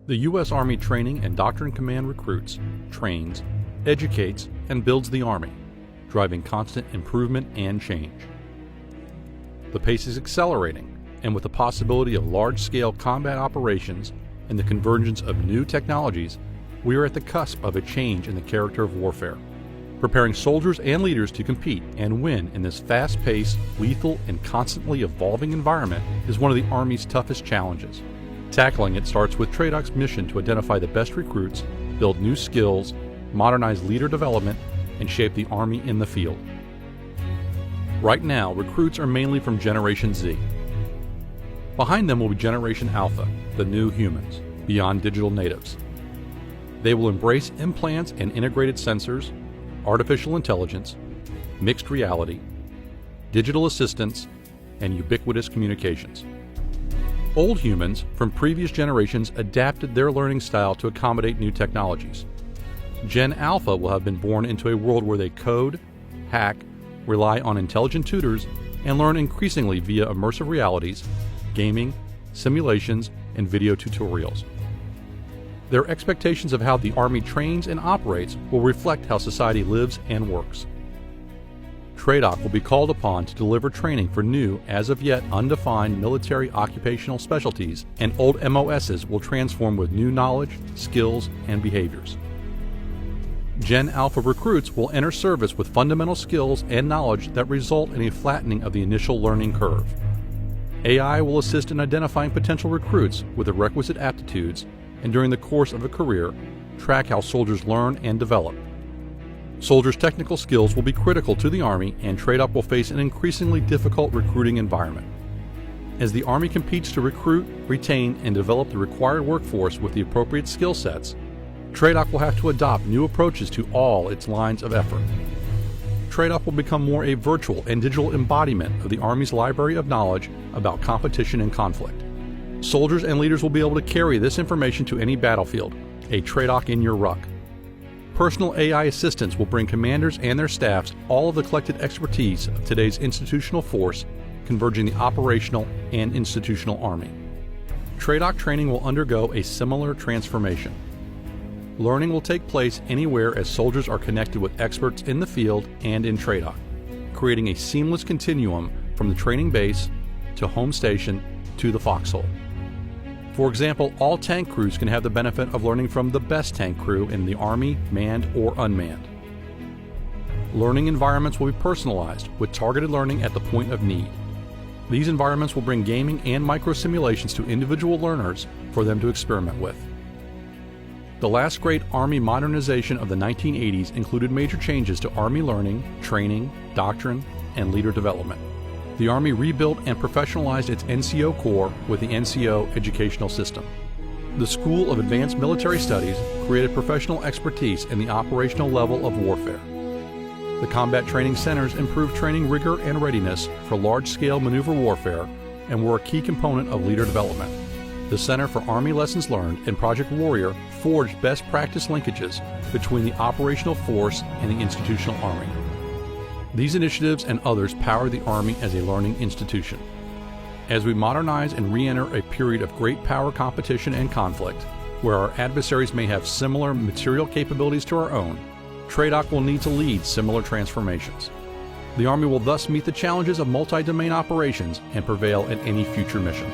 The U.S. Army Training and Doctrine Command recruits, trains, educates, and builds the Army, driving constant improvement and change. The pace is accelerating, and with the possibility of large-scale combat operations and the convergence of new technologies, we are at the cusp of a change in the character of warfare. Preparing soldiers and leaders to compete and win in this fast-paced, lethal, and constantly evolving environment is one of the Army's toughest challenges. Tackling it starts with TRADOC's mission to identify the best recruits, build new skills, modernize leader development, and shape the Army in the field. Right now, recruits are mainly from Generation Z. Behind them will be Generation Alpha, the new humans, beyond digital natives. They will embrace implants and integrated sensors, artificial intelligence, mixed reality, digital assistants, and ubiquitous communications. Old humans from previous generations adapted their learning style to accommodate new technologies. Gen Alpha will have been born into a world where they code, hack, rely on intelligent tutors, and learn increasingly via immersive realities, gaming, simulations, and video tutorials. Their expectations of how the Army trains and operates will reflect how society lives and works. TRADOC will be called upon to deliver training for new, as of yet undefined military occupational specialties, and old MOSs will transform with new knowledge, skills, and behaviors. Gen Alpha recruits will enter service with fundamental skills and knowledge that result in a flattening of the initial learning curve. AI will assist in identifying potential recruits with the requisite aptitudes, and during the course of a career, track how soldiers learn and develop. Soldiers' technical skills will be critical to the Army, and TRADOC will face an increasingly difficult recruiting environment. As the Army competes to recruit, retain, and develop the required workforce with the appropriate skill sets, TRADOC will have to adopt new approaches to all its lines of effort. TRADOC will become more a virtual and digital embodiment of the Army's library of knowledge about competition and conflict. Soldiers and leaders will be able to carry this information to any battlefield, a TRADOC in your ruck. Personal AI assistants will bring commanders and their staffs all of the collected expertise of today's institutional force, converging the operational and institutional Army. TRADOC training will undergo a similar transformation. Learning will take place anywhere as soldiers are connected with experts in the field and in TRADOC, creating a seamless continuum from the training base to home station to the foxhole. For example, all tank crews can have the benefit of learning from the best tank crew in the Army, manned or unmanned. Learning environments will be personalized with targeted learning at the point of need. These environments will bring gaming and micro-simulations to individual learners for them to experiment with. The last great Army modernization of the 1980s included major changes to Army learning, training, doctrine, and leader development. The Army rebuilt and professionalized its NCO Corps with the NCO educational system. The School of Advanced Military Studies created professional expertise in the operational level of warfare. The combat training centers improved training rigor and readiness for large-scale maneuver warfare and were a key component of leader development. The Center for Army Lessons Learned and Project Warrior forged best practice linkages between the operational force and the institutional Army. These initiatives and others power the Army as a learning institution. As we modernize and re-enter a period of great power competition and conflict, where our adversaries may have similar material capabilities to our own, TRADOC will need to lead similar transformations. The Army will thus meet the challenges of multi-domain operations and prevail in any future mission.